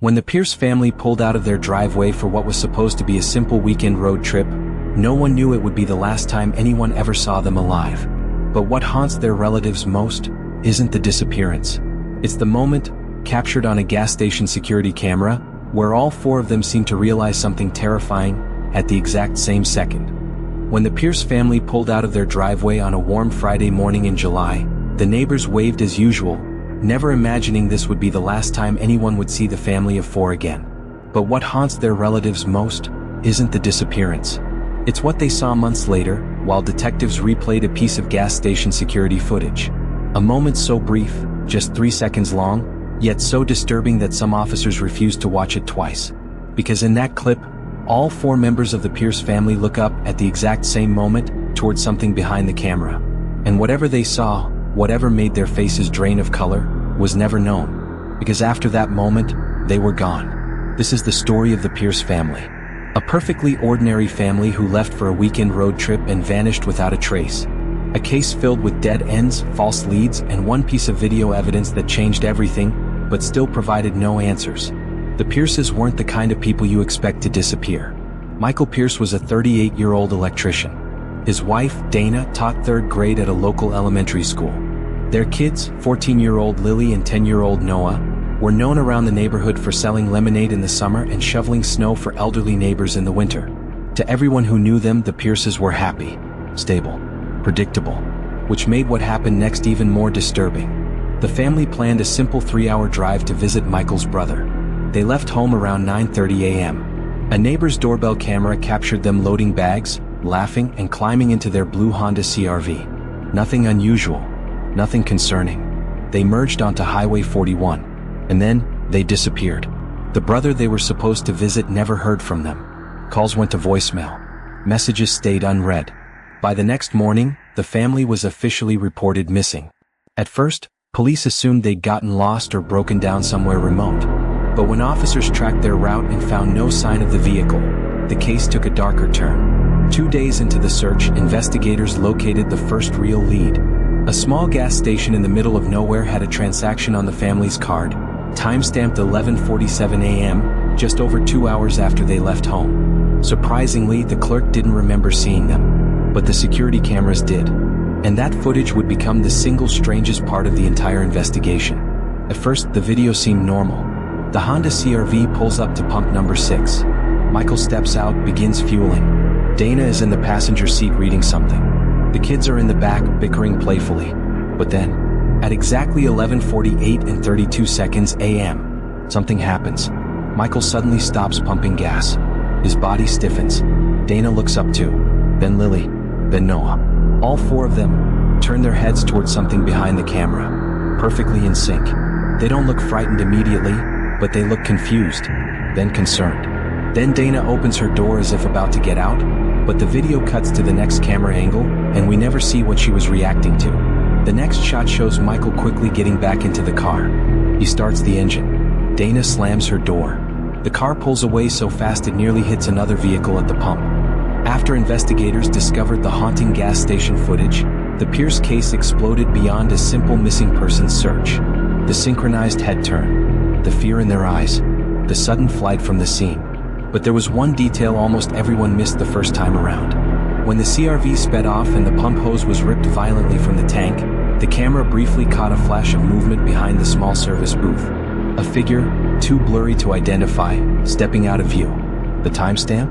When the Pierce family pulled out of their driveway for what was supposed to be a simple weekend road trip, no one knew it would be the last time anyone ever saw them alive. But what haunts their relatives most isn't the disappearance. It's the moment, captured on a gas station security camera, where all four of them seem to realize something terrifying at the exact same second. When the Pierce family pulled out of their driveway on a warm Friday morning in July, the neighbors waved as usual, never imagining this would be the last time anyone would see the family of four again. But what haunts their relatives most isn't the disappearance. It's what they saw months later, while detectives replayed a piece of gas station security footage. A moment so brief, just 3 seconds long, yet so disturbing that some officers refused to watch it twice. Because in that clip, all four members of the Pierce family look up at the exact same moment, towards something behind the camera. And whatever they saw, whatever made their faces drain of color, was never known. Because after that moment, they were gone. This is the story of the Pierce family. A perfectly ordinary family who left for a weekend road trip and vanished without a trace. A case filled with dead ends, false leads, and one piece of video evidence that changed everything, but still provided no answers. The Pierces weren't the kind of people you expect to disappear. Michael Pierce was a 38-year-old electrician. His wife, Dana, taught 3rd grade at a local elementary school. Their kids, 14-year-old Lily and 10-year-old Noah, were known around the neighborhood for selling lemonade in the summer and shoveling snow for elderly neighbors in the winter. To everyone who knew them, the Pierces were happy, stable, predictable, which made what happened next even more disturbing. The family planned a simple 3-hour drive to visit Michael's brother. They left home around 9:30 a.m. A neighbor's doorbell camera captured them loading bags, laughing, and climbing into their blue Honda CR-V. Nothing unusual, nothing concerning. They merged onto Highway 41. And then, they disappeared. The brother they were supposed to visit never heard from them. Calls went to voicemail. Messages stayed unread. By the next morning, the family was officially reported missing. At first, police assumed they'd gotten lost or broken down somewhere remote. But when officers tracked their route and found no sign of the vehicle, the case took a darker turn. 2 days into the search, investigators located the first real lead. A small gas station in the middle of nowhere had a transaction on the family's card, time-stamped 11:47 a.m., just over 2 hours after they left home. Surprisingly, the clerk didn't remember seeing them, but the security cameras did. And that footage would become the single strangest part of the entire investigation. At first, the video seemed normal. The Honda CR-V pulls up to pump number 6. Michael steps out, begins fueling. Dana is in the passenger seat reading something. The kids are in the back, bickering playfully. But then, at exactly 11:48 and 32 seconds a.m., something happens. Michael suddenly stops pumping gas. His body stiffens. Dana looks up too. Then Lily. Then Noah. All four of them turn their heads towards something behind the camera, perfectly in sync. They don't look frightened immediately, but they look confused, then concerned. Then Dana opens her door as if about to get out, but the video cuts to the next camera angle, and we never see what she was reacting to. The next shot shows Michael quickly getting back into the car. He starts the engine. Dana slams her door. The car pulls away so fast it nearly hits another vehicle at the pump. After investigators discovered the haunting gas station footage, the Pierce case exploded beyond a simple missing persons search. The synchronized head turn, the fear in their eyes, the sudden flight from the scene. But there was one detail almost everyone missed the first time around. When the CR-V sped off and the pump hose was ripped violently from the tank, the camera briefly caught a flash of movement behind the small service booth. A figure, too blurry to identify, stepping out of view. The timestamp?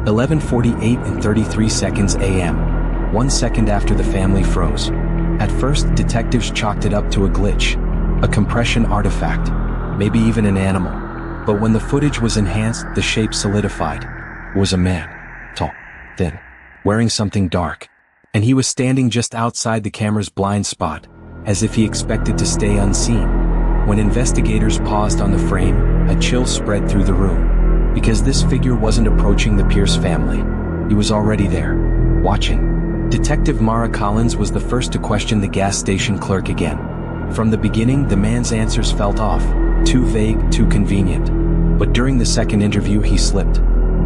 11:48 and 33 seconds a.m., 1 second after the family froze. At first, detectives chalked it up to a glitch, a compression artifact, maybe even an animal. But when the footage was enhanced, the shape solidified. It was a man, tall, thin, wearing something dark. And he was standing just outside the camera's blind spot, as if he expected to stay unseen. When investigators paused on the frame, a chill spread through the room. Because this figure wasn't approaching the Pierce family. He was already there, watching. Detective Mara Collins was the first to question the gas station clerk again. From the beginning, the man's answers felt off, too vague, too convenient. But during the second interview, he slipped.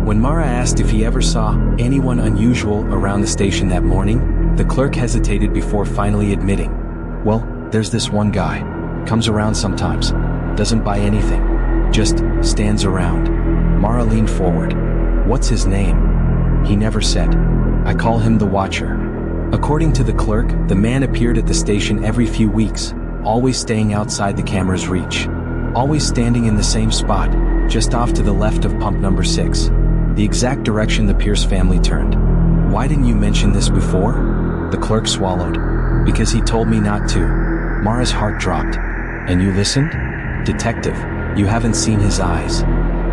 When Mara asked if he ever saw anyone unusual around the station that morning, the clerk hesitated before finally admitting, "Well, there's this one guy. Comes around sometimes. Doesn't buy anything. Just stands around. Mara leaned forward. What's his name? He never said. I call him the Watcher. According to the clerk, the man appeared at the station every few weeks, always staying outside the camera's reach. Always standing in the same spot, just off to the left of pump number 6. The exact direction the Pierce family turned. Why didn't you mention this before? The clerk swallowed. Because he told me not to. Mara's heart dropped. And you listened? Detective, you haven't seen his eyes.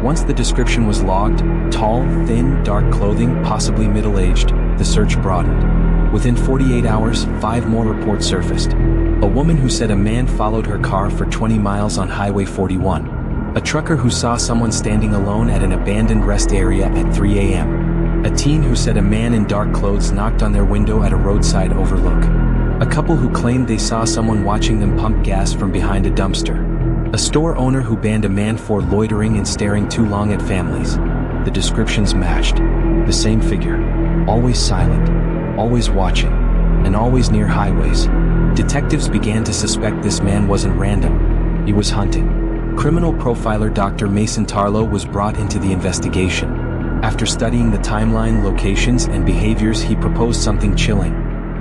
Once the description was logged, tall, thin, dark clothing, possibly middle-aged, the search broadened. Within 48 hours, 5 more reports surfaced. A woman who said a man followed her car for 20 miles on Highway 41. A trucker who saw someone standing alone at an abandoned rest area at 3 a.m. A teen who said a man in dark clothes knocked on their window at a roadside overlook. A couple who claimed they saw someone watching them pump gas from behind a dumpster. A store owner who banned a man for loitering and staring too long at families. The descriptions matched. The same figure. Always silent. Always watching. And always near highways. Detectives began to suspect this man wasn't random. He was hunting. Criminal profiler Dr. Mason Tarlow was brought into the investigation. After studying the timeline, locations, and behaviors, he proposed something chilling.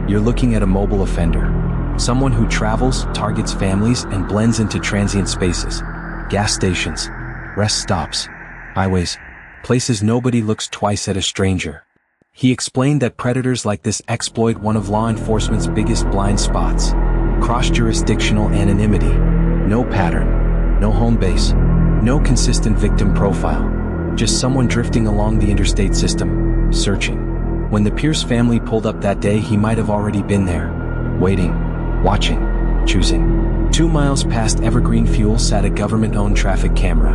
You're looking at a mobile offender. Someone who travels, targets families, and blends into transient spaces. Gas stations, rest stops, highways, places nobody looks twice at a stranger. He explained that predators like this exploit one of law enforcement's biggest blind spots. Cross-jurisdictional anonymity. No pattern, no home base, no consistent victim profile. Just someone drifting along the interstate system, searching. When the Pierce family pulled up that day, he might have already been there, waiting, watching, choosing. 2 miles past Evergreen Fuel sat a government-owned traffic camera.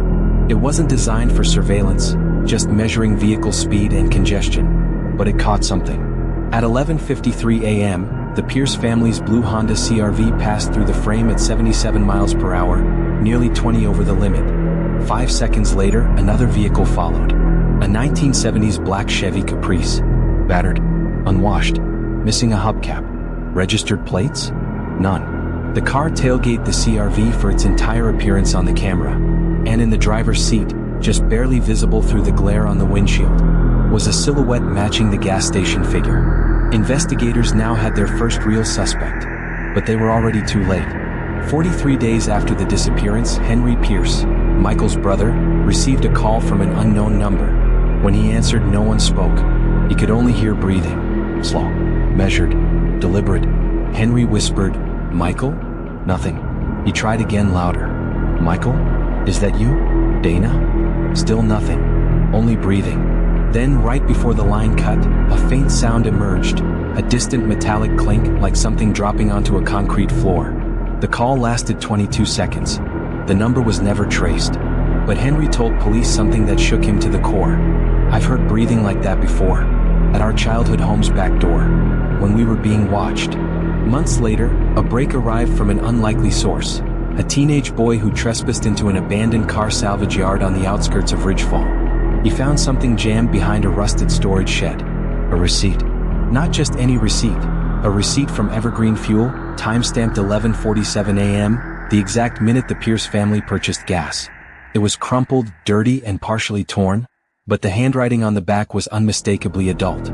It wasn't designed for surveillance, just measuring vehicle speed and congestion. But it caught something. At 11:53 a.m., the Pierce family's blue Honda CR-V passed through the frame at 77 miles per hour, nearly 20 over the limit. 5 seconds later, another vehicle followed. A 1970s black Chevy Caprice. Battered, unwashed, missing a hubcap. Registered plates? None. The car tailgated the CR-V for its entire appearance on the camera. And in the driver's seat, just barely visible through the glare on the windshield, was a silhouette matching the gas station figure. Investigators now had their first real suspect. But they were already too late. 43 days after the disappearance, Henry Pierce, Michael's brother, received a call from an unknown number. When he answered, no one spoke. He could only hear breathing. Slow, measured, deliberate. Henry whispered, "Michael?" Nothing. He tried again, louder. "Michael? Is that you? Dana?" Still nothing. Only breathing. Then, right before the line cut, a faint sound emerged. A distant metallic clink, like something dropping onto a concrete floor. The call lasted 22 seconds. The number was never traced. But Henry told police something that shook him to the core. "I've heard breathing like that before. At our childhood home's back door. When we were being watched." Months later, a break arrived from an unlikely source. A teenage boy who trespassed into an abandoned car salvage yard on the outskirts of Ridgefall. He found something jammed behind a rusted storage shed. A receipt. Not just any receipt. A receipt from Evergreen Fuel, time-stamped 11:47 a.m., the exact minute the Pierce family purchased gas. It was crumpled, dirty, and partially torn, but the handwriting on the back was unmistakably adult.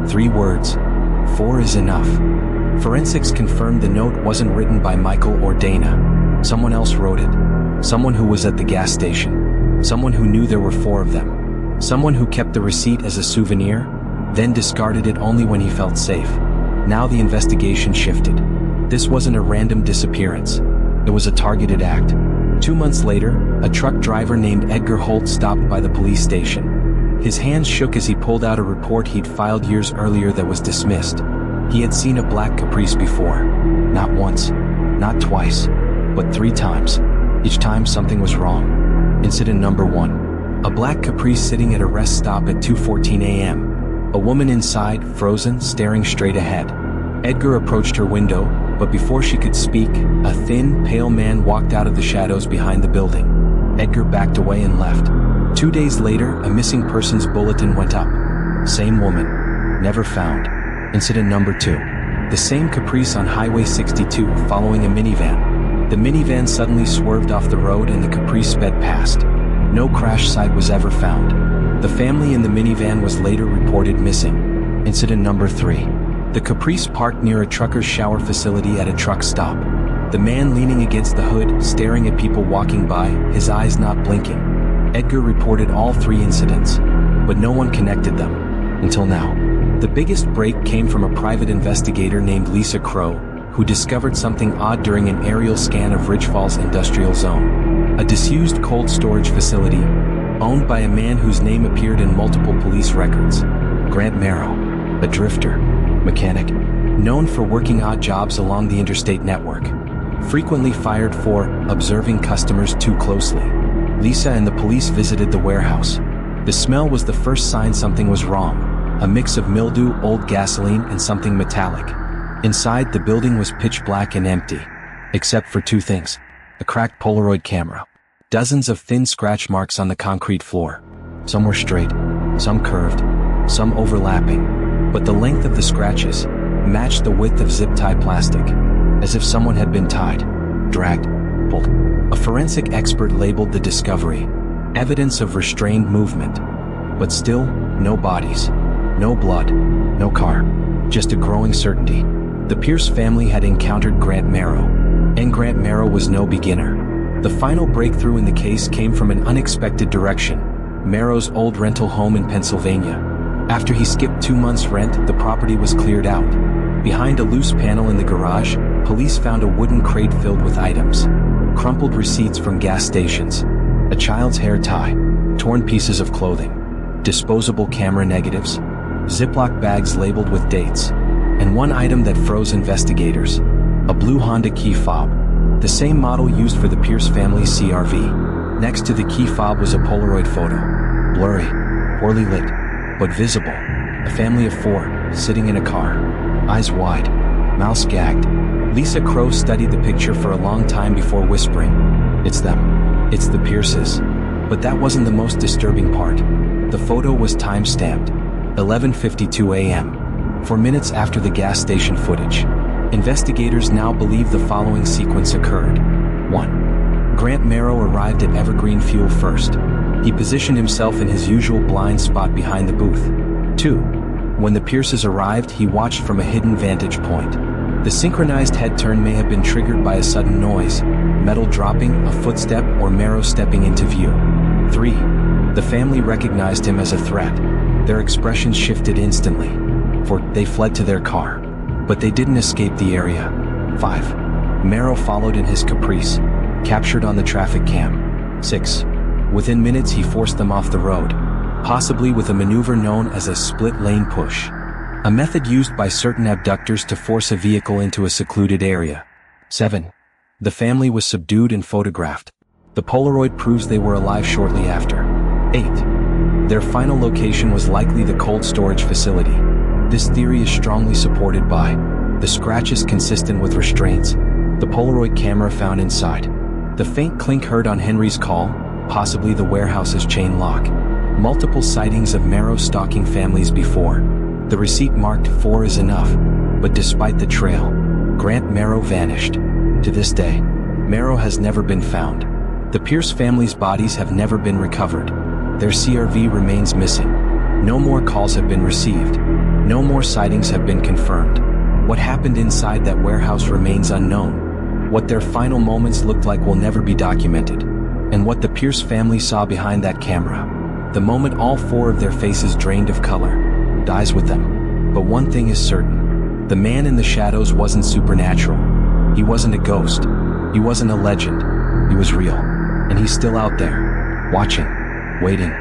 3 words. 4 is enough. Forensics confirmed the note wasn't written by Michael or Dana. Someone else wrote it. Someone who was at the gas station. Someone who knew there were 4 of them. Someone who kept the receipt as a souvenir, then discarded it only when he felt safe. Now the investigation shifted. This wasn't a random disappearance. It was a targeted act. 2 months later, a truck driver named Edgar Holt stopped by the police station. His hands shook as he pulled out a report he'd filed years earlier that was dismissed. He had seen a black Caprice before. Not once, not twice, but 3 times. Each time something was wrong. Incident number 1. A black Caprice sitting at a rest stop at 2:14 a.m. A woman inside, frozen, staring straight ahead. Edgar approached her window, but before she could speak, a thin, pale man walked out of the shadows behind the building. Edgar backed away and left. 2 days later, a missing persons bulletin went up. Same woman. Never found. Incident number 2. The same Caprice on Highway 62 following a minivan. The minivan suddenly swerved off the road and the Caprice sped past. No crash site was ever found. The family in the minivan was later reported missing. Incident number 3. The Caprice parked near a trucker's shower facility at a truck stop. The man leaning against the hood, staring at people walking by, his eyes not blinking. Edgar reported all 3 incidents, but no one connected them. Until now. The biggest break came from a private investigator named Lisa Crow, who discovered something odd during an aerial scan of Ridge Falls Industrial Zone, a disused cold storage facility owned by a man whose name appeared in multiple police records. Grant Merrow, a drifter, mechanic, known for working odd jobs along the interstate network, frequently fired for observing customers too closely. Lisa and the police visited the warehouse. The smell was the first sign something was wrong. A mix of mildew, old gasoline, and something metallic. Inside, the building was pitch black and empty, except for 2 things: a cracked Polaroid camera, dozens of thin scratch marks on the concrete floor. Some were straight, some curved, some overlapping, but the length of the scratches matched the width of zip tie plastic, as if someone had been tied, dragged, pulled. A forensic expert labeled the discovery evidence of restrained movement, but still, no bodies. No blood, no car, just a growing certainty. The Pierce family had encountered Grant Merrow, and Grant Merrow was no beginner. The final breakthrough in the case came from an unexpected direction: Merrow's old rental home in Pennsylvania. After he skipped 2 months' rent, the property was cleared out. Behind a loose panel in the garage, police found a wooden crate filled with items: crumpled receipts from gas stations, a child's hair tie, torn pieces of clothing, disposable camera negatives, Ziploc bags labeled with dates, and one item that froze investigators: a blue Honda key fob, the same model used for the Pierce family's CRV. Next to the key fob was a Polaroid photo, blurry, poorly lit, but visible. A family of 4, sitting in a car, eyes wide, mouths gagged. Lisa Crow studied the picture for a long time before whispering, "It's them. It's the Pierces." But that wasn't the most disturbing part. The photo was time-stamped, 11:52 a.m., 4 minutes after the gas station footage. Investigators now believe the following sequence occurred. 1. Grant Merrow arrived at Evergreen Fuel first. He positioned himself in his usual blind spot behind the booth. 2. When the Pierces arrived, he watched from a hidden vantage point. The synchronized head turn may have been triggered by a sudden noise, metal dropping, a footstep, or Merrow stepping into view. 3. The family recognized him as a threat. Their expressions shifted instantly, for they fled to their car. But they didn't escape the area. 5. Merrow followed in his Caprice, captured on the traffic cam. 6. Within minutes he forced them off the road, possibly with a maneuver known as a split-lane push, a method used by certain abductors to force a vehicle into a secluded area. 7. The family was subdued and photographed. The Polaroid proves they were alive shortly after. 8. Their final location was likely the cold storage facility. This theory is strongly supported by the scratches consistent with restraints, the Polaroid camera found inside, the faint clink heard on Henry's call, possibly the warehouse's chain lock, multiple sightings of Merrow stalking families before. The receipt marked 4 is enough, but despite the trail, Grant Merrow vanished. To this day, Merrow has never been found. The Pierce family's bodies have never been recovered. Their CRV remains missing. No more calls have been received. No more sightings have been confirmed. What happened inside that warehouse remains unknown. What their final moments looked like will never be documented. And what the Pierce family saw behind that camera, the moment all 4 of their faces drained of color, dies with them. But one thing is certain: the man in the shadows wasn't supernatural. He wasn't a ghost. He wasn't a legend. He was real. And he's still out there, watching, waiting,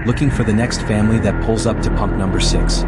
looking for the next family that pulls up to pump number 6.